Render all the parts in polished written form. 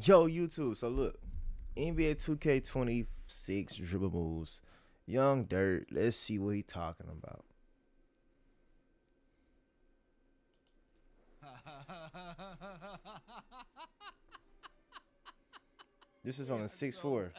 Yo, YouTube. So look, NBA 2K26 dribble moves. Young Dirt. Let's see what he talking about. This is on a 6'4". Bro.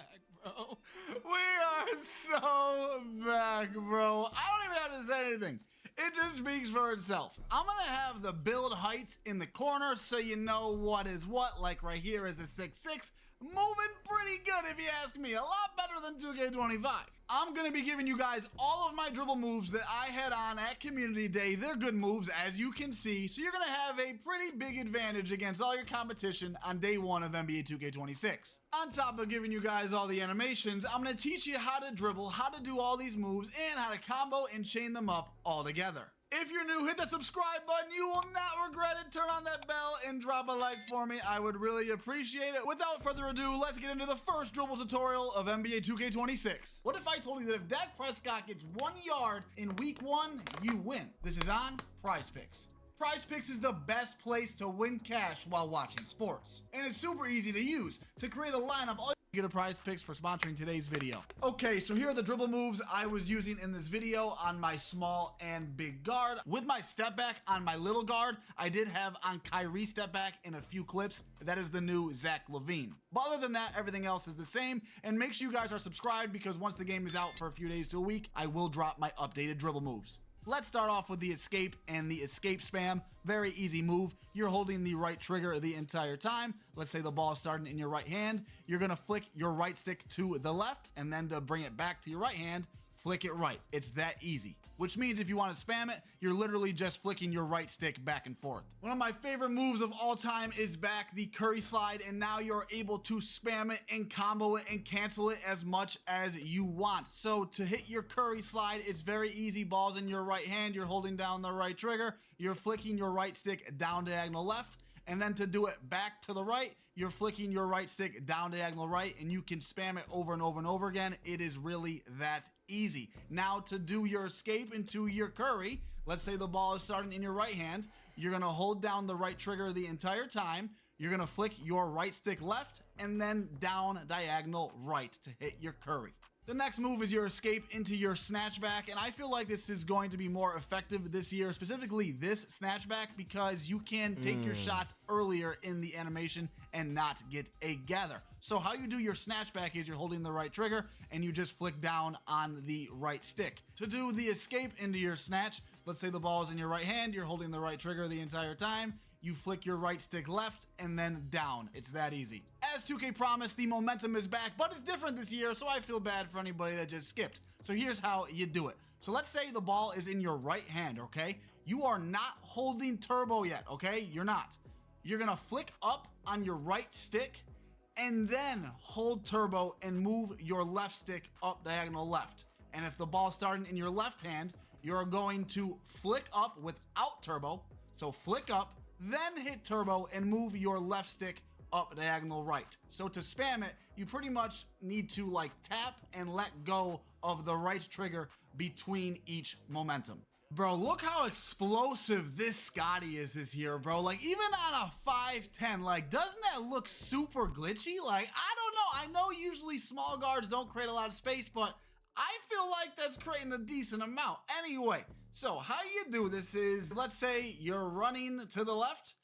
We are so back, bro. I don't even have to say anything. It just speaks for itself. I'm gonna have the build heights in the corner so you know what is what. Like right here is the 6'6", moving pretty good if you ask me. A lot better than 2K25. I'm gonna be giving you guys all of my dribble moves that I had on at Community Day. They're good moves, as you can see, so you're gonna have a pretty big advantage against all your competition on day one of NBA 2K26. On top of giving you guys all the animations, I'm gonna teach you how to dribble, how to do all these moves, and how to combo and chain them up all together. If you're new, hit that subscribe button. You will not regret it. Turn on that bell and drop a like for me. I would really appreciate it. Without further ado, let's get into the first dribble tutorial of NBA 2K26. What if I told you that if Dak Prescott gets 1 yard in week 1, you win? This is on Prize Picks. Prize Picks is the best place to win cash while watching sports. And it's super easy to use. To create a lineup, all you get a Prize Picks for sponsoring today's video. Okay, so here are the dribble moves I was using in this video on my small and big guard. With my step back on my little guard, I did have on Kyrie step back in a few clips. That is the new Zach LaVine. But other than that, everything else is the same. And make sure you guys are subscribed because once the game is out for a few days to a week, I will drop my updated dribble moves. Let's start off with the escape and the escape spam. Very easy move. You're holding the right trigger the entire time. Let's say the ball is starting in your right hand. You're gonna flick your right stick to the left, and then to bring it back to your right hand, flick it right. It's that easy. Which means if you want to spam it, you're literally just flicking your right stick back and forth. One of my favorite moves of all time is back the Curry slide, and now you're able to spam it and combo it and cancel it as much as you want. So to hit your Curry slide, it's very easy. Ball's in your right hand, you're holding down the right trigger, you're flicking your right stick down diagonal left, and then to do it back to the right, you're flicking your right stick down diagonal right, and you can spam it over and over and over again. It is really that easy. Now to do your escape into your Curry, let's say the ball is starting in your right hand, you're gonna hold down the right trigger the entire time, you're gonna flick your right stick left, and then down diagonal right to hit your Curry. The next move is your escape into your snatchback, and I feel like this is going to be more effective this year, specifically this snatchback, because you can take your shots earlier in the animation and not get a gather. So how you do your snatchback is you're holding the right trigger and you just flick down on the right stick. To do the escape into your snatch, let's say the ball is in your right hand, you're holding the right trigger the entire time, you flick your right stick left and then down. It's that easy. As 2K promised, the momentum is back, but it's different this year, so I feel bad for anybody that just skipped. So here's how you do it. So let's say the ball is in your right hand, okay? You are not holding turbo yet, okay? You're not. You're gonna flick up on your right stick and then hold turbo and move your left stick up diagonal left. And if the ball's starting in your left hand, you're going to flick up without turbo. So flick up, then hit turbo and move your left stick up diagonal right. So to spam it, you pretty much need to like tap and let go of the right trigger between each momentum. Bro, look how explosive this Scotty is this year, bro. Like even on a 5'10", like doesn't that look super glitchy? Like, I don't know. I know usually small guards don't create a lot of space, but I feel like that's creating a decent amount. Anyway, so how you do this is, let's say you're running to the left.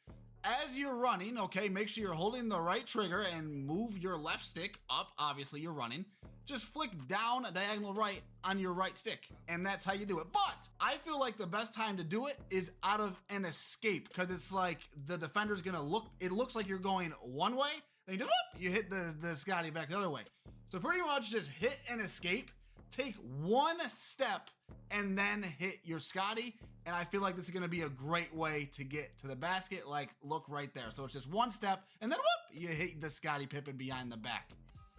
As you're running, okay, make sure you're holding the right trigger and move your left stick up. Obviously, you're running. Just flick down diagonal right on your right stick, and that's how you do it. But I feel like the best time to do it is out of an escape, because it's like the defender's gonna look, it looks like you're going one way, then you just, whoop, you hit the Scotty back the other way. So pretty much just hit an escape, take one step, and then hit your Scotty. And I feel like this is gonna be a great way to get to the basket. Like, look right there. So it's just one step, and then whoop, you hit the Scotty Pippen behind the back.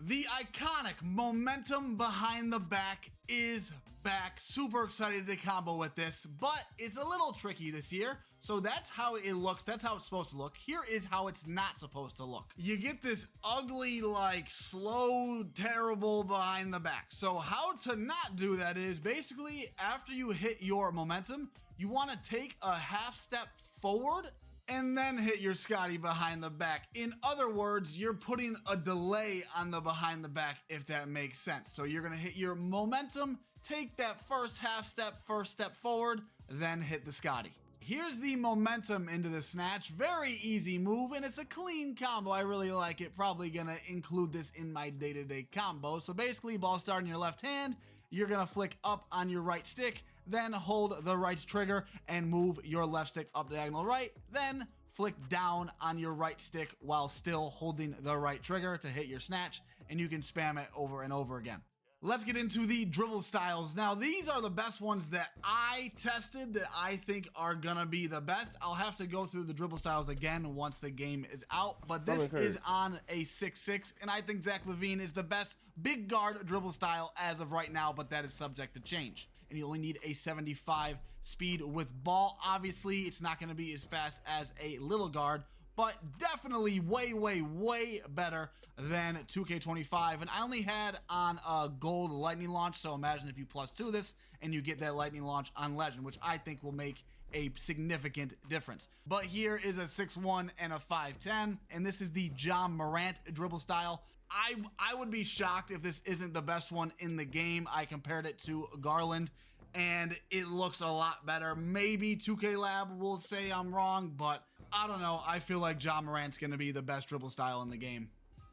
The iconic momentum behind the back is back. Super excited to combo with this, but it's a little tricky this year. So that's how it looks. That's how it's supposed to look. Here is how it's not supposed to look. You get this ugly, like slow, terrible behind the back. So how to not do that is basically after you hit your momentum, you want to take a half step forward and then hit your Scotty behind the back. In other words, you're putting a delay on the behind the back, if that makes sense. So you're gonna hit your momentum, take that first half step, first step forward, then hit the Scotty. Here's the momentum into the snatch. Very easy move, and it's a clean combo. I really like it. Probably gonna include this in my day-to-day combo. So basically, ball start in your left hand, you're gonna flick up on your right stick, then hold the right trigger and move your left stick up diagonal right, then flick down on your right stick while still holding the right trigger to hit your snatch, and you can spam it over and over again. Let's get into the dribble styles. Now, these are the best ones that I tested that I think are gonna be the best. I'll have to go through the dribble styles again once the game is out, but this is on a 6-6, and I think Zach LaVine is the best big guard dribble style as of right now, but that is subject to change. And you only need a 75 speed with ball. Obviously, it's not gonna be as fast as a little guard, but definitely way better than 2K25. And I only had on a gold lightning launch, so imagine if you +2 this and you get that lightning launch on legend, which I think will make a significant difference. But here is a 6'1 and a 5'10, and this is the John Morant dribble style. I would be shocked if this isn't the best one in the game. I compared it to Garland, and it looks a lot better. Maybe 2K Lab will say I'm wrong, but I don't know. I feel like John Morant's going to be the best dribble style in the game.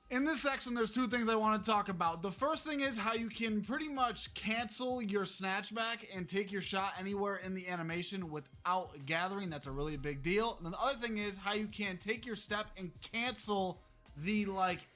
In this section, there's two things I want to talk about. The first thing is how you can pretty much cancel your snatch back and take your shot anywhere in the animation without gathering. That's a really big deal. And the other thing is how you can take your step and cancel the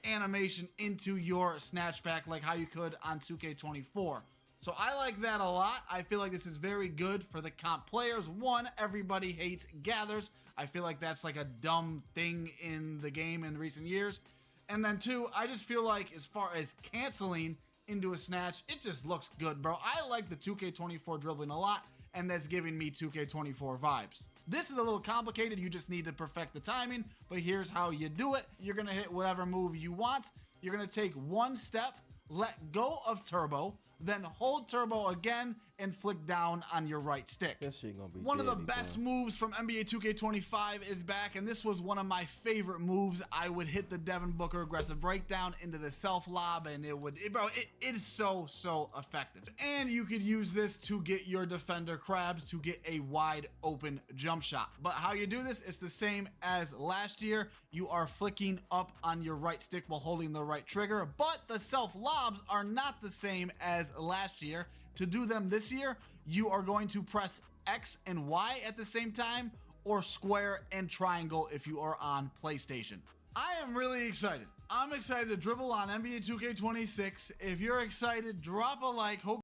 animation into your snatch back like how you could on 2K24. So I like that a lot. I feel like this is very good for the comp players. One, everybody hates gathers. I feel like that's like a dumb thing in the game in recent years. And then two, I just feel like as far as canceling into a snatch, it just looks good, bro. I like the 2K24 dribbling a lot, and that's giving me 2K24 vibes. This is a little complicated. You just need to perfect the timing, but here's how you do it. You're gonna hit whatever move you want. You're gonna take one step, let go of turbo, then hold turbo again and flick down on your right stick. That shit gonna be one of the deadly, best bro. moves from NBA 2K25 is back, and this was one of my favorite moves. I would hit the Devin Booker aggressive breakdown into the self lob, and it is so effective. And you could use this to get your defender crabs to get a wide open jump shot. But how you do this, it's the same as last year. You are flicking up on your right stick while holding the right trigger, but the self lobs are not the same as last year. To do them this year, you are going to press X and Y at the same time, or square and triangle if you are on PlayStation. I am really excited. I'm excited to dribble on NBA 2K26. If you're excited, drop a like. Hope